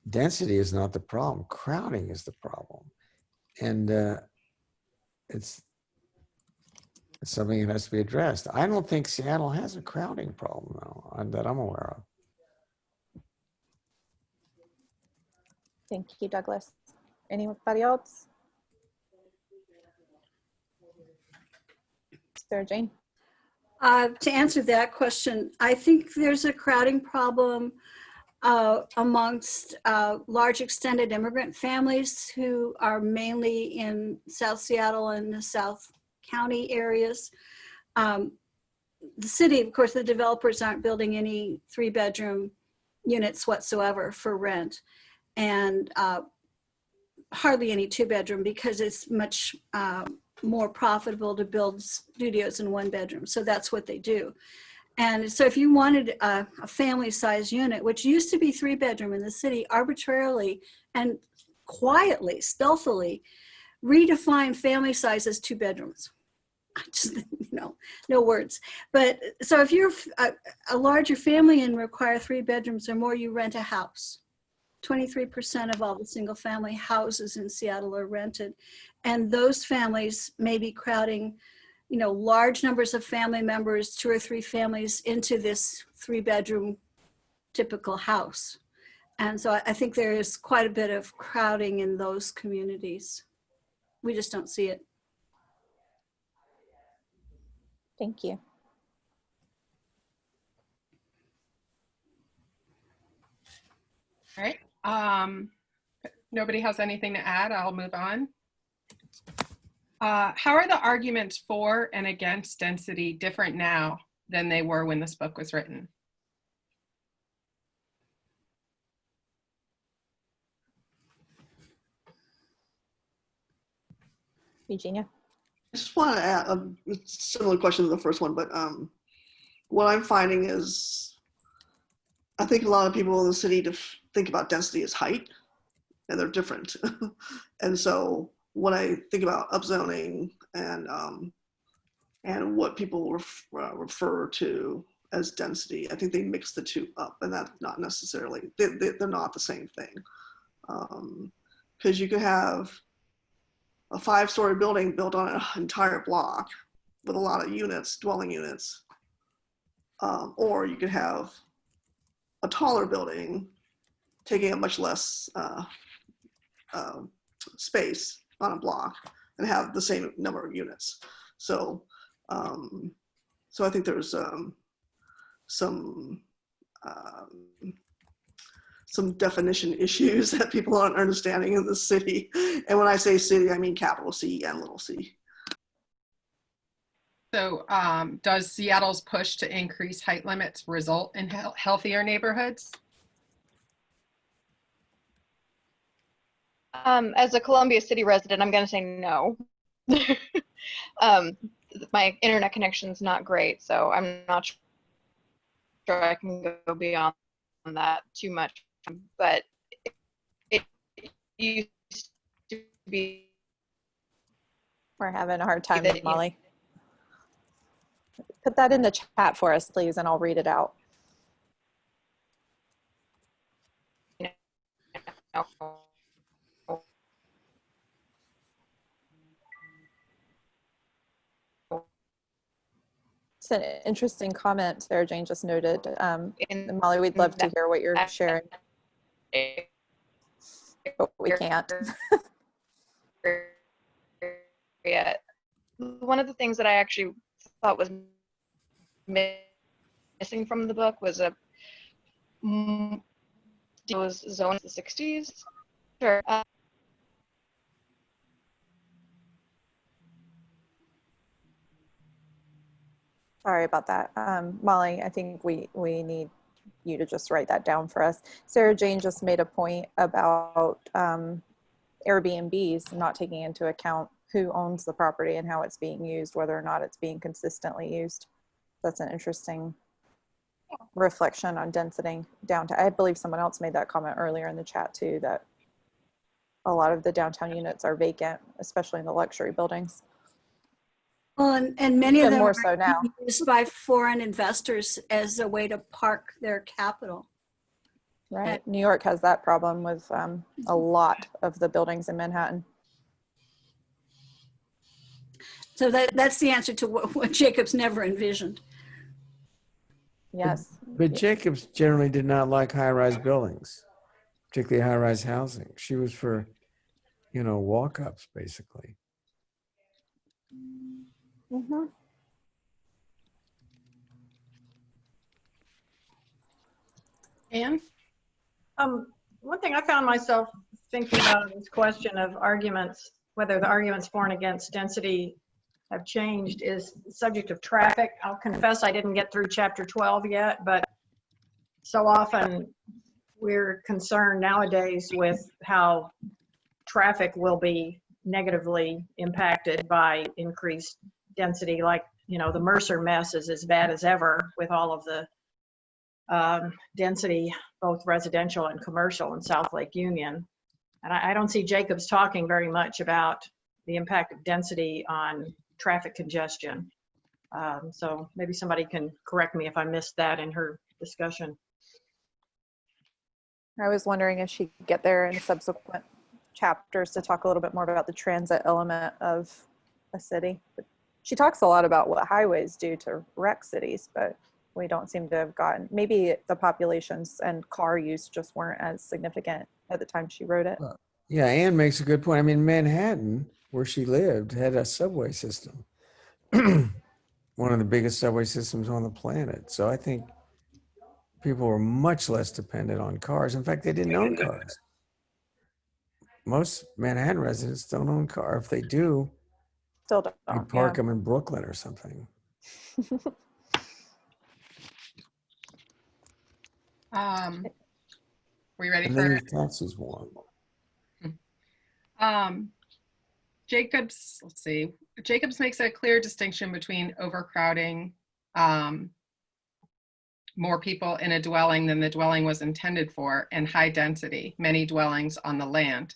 density is not the problem. Crowding is the problem. And it's something that has to be addressed. I don't think Seattle has a crowding problem, though, that I'm aware of. Thank you, Douglas. Anybody else? Sarajane? To answer that question, I think there's a crowding problem amongst large extended immigrant families who are mainly in South Seattle and the South County areas. The city, of course, the developers aren't building any 3-bedroom units whatsoever for rent, and hardly any 2-bedroom, because it's much more profitable to build studios in 1-bedroom. So that's what they do. And so if you wanted a family size unit, which used to be 3-bedroom in the city, arbitrarily and quietly, stealthily redefine family size as 2 bedrooms. I just, no words. But so if you're a larger family and require 3 bedrooms or more, you rent a house. 23% of all the single family houses in Seattle are rented. And those families may be crowding, large numbers of family members, 2 or 3 families into this 3-bedroom typical house. And so I think there is quite a bit of crowding in those communities. We just don't see it. Thank you. All right. Nobody has anything to add. I'll move on. How are the arguments for and against density different now than they were when this book was written? Eugenia? I just want to add a similar question to the first one, but what I'm finding is I think a lot of people in the city think about density as height, and they're different. And so when I think about upzoning and what people refer to as density, I think they mix the two up, and that's not necessarily, they're not the same thing. Because you could have a 5-story building built on an entire block with a lot of units, dwelling units, or you could have a taller building taking up much less space on a block and have the same number of units. So, so I think there's some definition issues that people aren't understanding in the city. And when I say city, I mean capital C and little c. So does Seattle's push to increase height limits result in healthier neighborhoods? As a Columbia City resident, I'm going to say no. My internet connection's not great, so I'm not sure I can go beyond that too much. But it used to be. We're having a hard time, that, Molly. Put that in the chat for us, please, and I'll read it out. It's an interesting comment Sarajane just noted. Molly, we'd love to hear what you're sharing, but we can't. Yeah. One of the things that I actually thought was missing from the book was those zones in the 60s. Sure. Sorry about that. Molly, I think we need you to just write that down for us. Sarajane just made a point about Airbnbs not taking into account who owns the property and how it's being used, whether or not it's being consistently used. That's an interesting reflection on density downtown. I believe someone else made that comment earlier in the chat too, that a lot of the downtown units are vacant, especially in the luxury buildings. Well, and many of them more are so now used by foreign investors as a way to park their capital. Right. New York has that problem with a lot of the buildings in Manhattan. So that's the answer to what Jacobs never envisioned. Yes. But Jacobs generally did not like high-rise buildings, particularly high-rise housing. She was for, walk-ups, basically. Mm-hmm. Anne? One thing I found myself thinking about this question of arguments, whether the arguments for and against density have changed, is the subject of traffic. I'll confess I didn't get through chapter 12 yet, but so often we're concerned nowadays with how traffic will be negatively impacted by increased density. Like, you know, the Mercer mess is as bad as ever with all of the density, both residential and commercial in South Lake Union. And I don't see Jacobs talking very much about the impact of density on traffic congestion. So maybe somebody can correct me if I missed that in her discussion. I was wondering if she could get there in subsequent chapters to talk a little bit more about the transit element of a city. She talks a lot about what highways do to wreck cities, but we don't seem to have gotten, maybe the populations and car use just weren't as significant at the time she wrote it. Yeah, Anne makes a good point. I mean, Manhattan, where she lived, had a subway system. One of the biggest subway systems on the planet. So I think people were much less dependent on cars. In fact, they didn't own cars. Most Manhattan residents don't own cars. If they do, Still don't. they park them in Brooklyn or something. We ready and for then the taxes warm. Jacobs? Let's see. Jacobs makes a clear distinction between overcrowding more people in a dwelling than the dwelling was intended for, and high density, many dwellings on the land.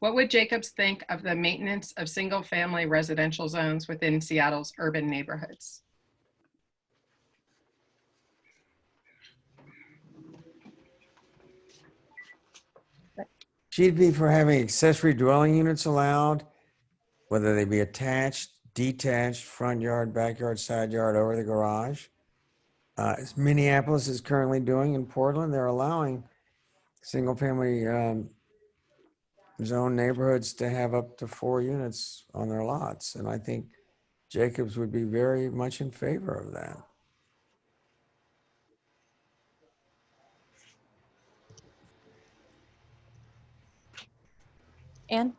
What would Jacobs think of the maintenance of single-family residential zones within Seattle's urban neighborhoods? She'd be for having accessory dwelling units allowed, whether they be attached, detached, front yard, backyard, side yard, over the garage. As Minneapolis is currently doing in Portland, they're allowing single-family zone neighborhoods to have up to 4 units on their lots. And I think Jacobs would be very much in favor of that. Anne?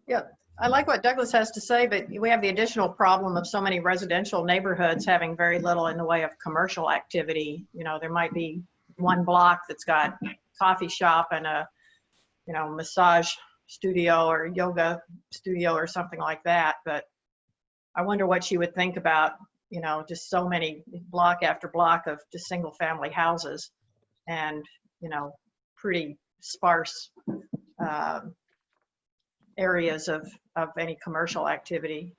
Yeah, I like what Douglas has to say, but we have the additional problem of so many residential neighborhoods having very little in the way of commercial activity. You know, there might be one block that's got a coffee shop and a, you know, massage studio or yoga studio or something like that. But I wonder what she would think about, you know, just so many block after block of just single family houses and, you know, pretty sparse areas of any commercial activity.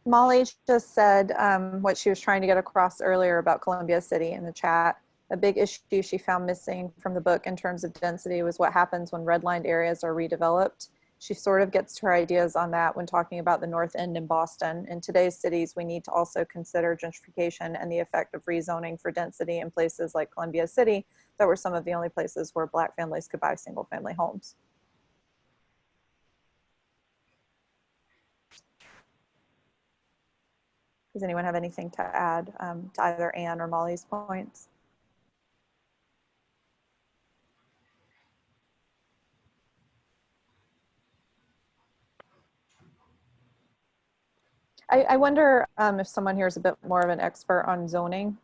Molly just said what she was trying to get across earlier about Columbia City in the chat. A big issue she found missing from the book in terms of density was what happens when redlined areas are redeveloped. She sort of gets her ideas on that when talking about the North End in Boston. In today's cities, we need to also consider gentrification and the effect of rezoning for density in places like Columbia City that were some of the only places where Black families could buy single family homes. Does anyone have anything to add to either Anne or Molly's points? I wonder if someone here is a bit more of an expert on zoning,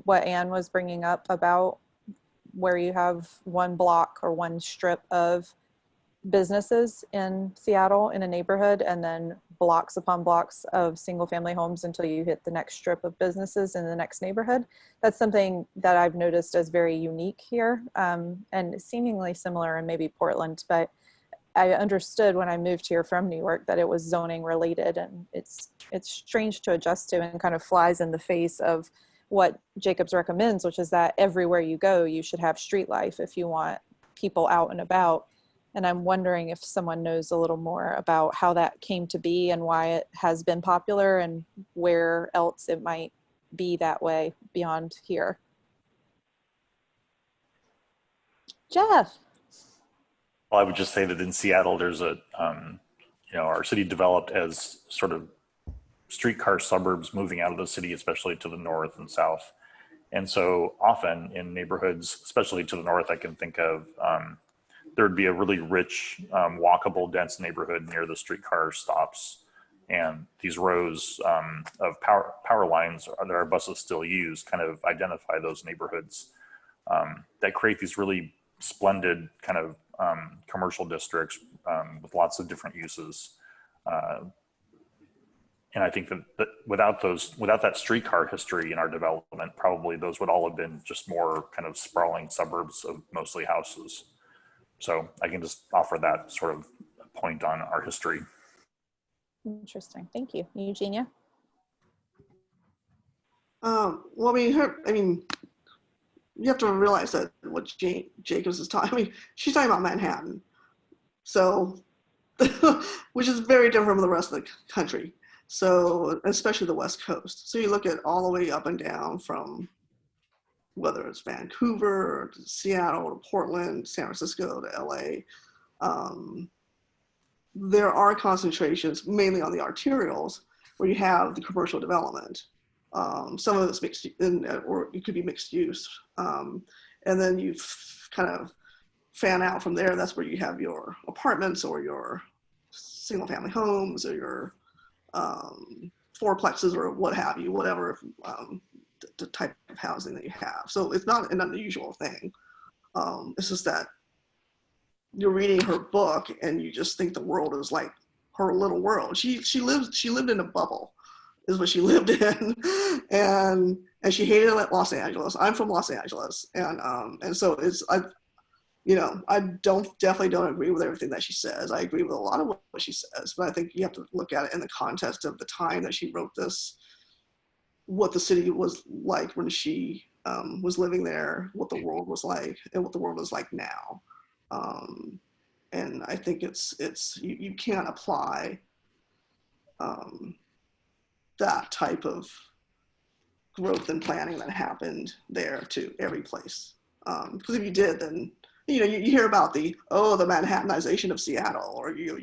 what Anne was bringing up about where you have one block or one strip of businesses in Seattle in a neighborhood and then blocks upon blocks of single family homes until you hit the next strip of businesses in the next neighborhood. That's something that I've noticed as very unique here and seemingly similar in maybe Portland, but I understood when I moved here from New York that it was zoning related, and it's strange to adjust to and kind of flies in the face of what Jacobs recommends, which is that everywhere you go, you should have street life if you want people out and about. And I'm wondering if someone knows a little more about how that came to be and why it has been popular and where else it might be that way beyond here. Jeff. Well, I would just say that in Seattle, there's a, you know, our city developed as sort of streetcar suburbs moving out of the city, especially to the north and south. And so often in neighborhoods, especially to the north, I can think of, there would be a really rich, walkable, dense neighborhood near the streetcar stops. And these rows of power lines that our buses still use kind of identify those neighborhoods that create these really splendid kind of commercial districts with lots of different uses. And I think that without that streetcar history in our development, probably those would all have been just more kind of sprawling suburbs of mostly houses. So I can just offer that sort of point on our history. Interesting. Thank you. Eugenia? Well, I mean, you have to realize that what Jane Jacobs is talking, I mean, she's talking about Manhattan. So, which is very different from the rest of the country. So, especially the West Coast. So you look at all the way up and down from whether it's Vancouver, to Seattle, to Portland, San Francisco, to LA. There are concentrations, mainly on the arterials, where you have the commercial development. Some of it's mixed, or it could be mixed use. And then you kind of fan out from there. That's where you have your apartments or your single family homes or your fourplexes or what have you, whatever the type of housing that you have. So it's not an unusual thing. It's just that you're reading her book and you just think the world is like her little world. She lived in a bubble, is what she lived in, and she hated Los Angeles. I'm from Los Angeles, and so I definitely don't agree with everything that she says. I agree with a lot of what she says, but I think you have to look at it in the context of the time that she wrote this, what the city was like when she was living there, what the world was like, and what the world is like now. And I think you can't apply that type of growth and planning that happened there to every place. Because if you did, then you hear about the Manhattanization of Seattle, or you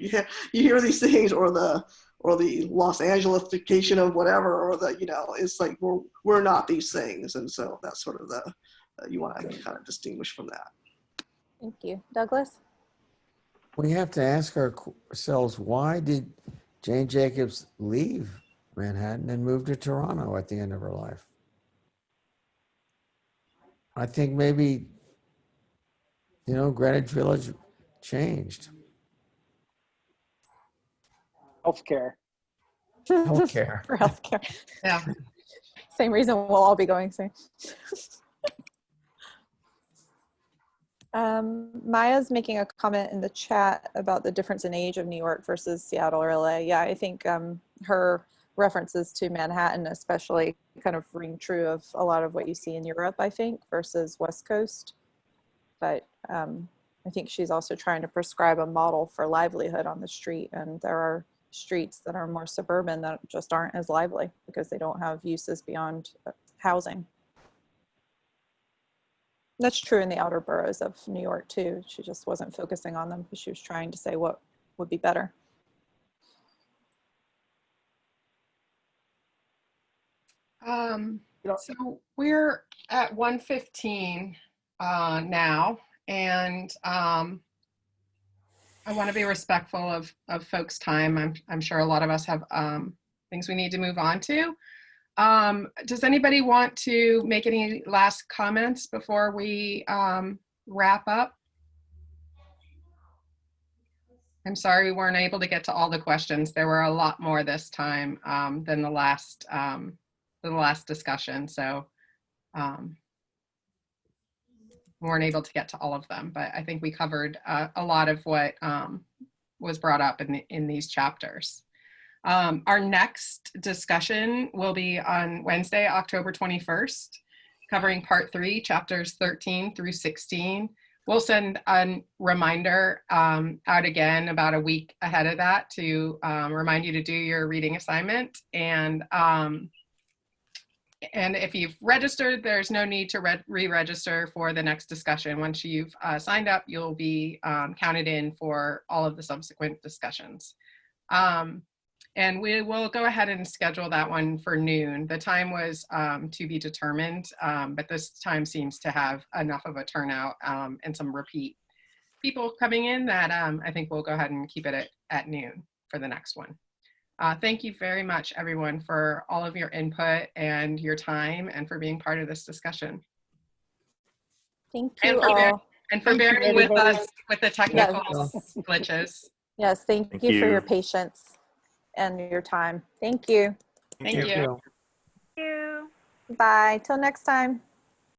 hear these things, or the Los Angelesification of whatever, or it's like we're not these things, and so that's sort of you want to kind of distinguish from that. Thank you. Douglas? We have to ask ourselves, why did Jane Jacobs leave Manhattan and move to Toronto at the end of her life? I think maybe, Greenwich Village changed. Healthcare. Healthcare. For healthcare. Yeah. Same reason we'll all be going soon. Maya's making a comment in the chat about the difference in age of New York versus Seattle or LA. Yeah, I think her references to Manhattan especially kind of ring true of a lot of what you see in Europe, I think, versus West Coast. But I think she's also trying to prescribe a model for livelihood on the street, and there are streets that are more suburban that just aren't as lively because they don't have uses beyond housing. That's true in the outer boroughs of New York too. She just wasn't focusing on them because she was trying to say what would be better. So we're at 1:15 now, and I want to be respectful of folks' time. I'm sure a lot of us have things we need to move on to. Does anybody want to make any last comments before we wrap up? I'm sorry we weren't able to get to all the questions. There were a lot more this time than the last discussion, so we weren't able to get to all of them. But I think we covered a lot of what was brought up in these chapters. Our next discussion will be on Wednesday, October 21st, covering part 3, chapters 13 through 16. We'll send a reminder out again about a week ahead of that to remind you to do your reading assignment. And if you've registered, there's no need to re-register for the next discussion. Once you've signed up, you'll be counted in for all of the subsequent discussions. And we will go ahead and schedule that one for noon. The time was to be determined, but this time seems to have enough of a turnout and some repeat people coming in that I think we'll go ahead and keep it at noon for the next one. Thank you very much, everyone, for all of your input and your time and for being part of this discussion. Thank And you for, all. and for Thank you, bearing with everybody. us with the technical Yes. glitches. Yes, thank Thank you for you. your patience and your time. Thank you. Thank you. you. Bye. Till next time.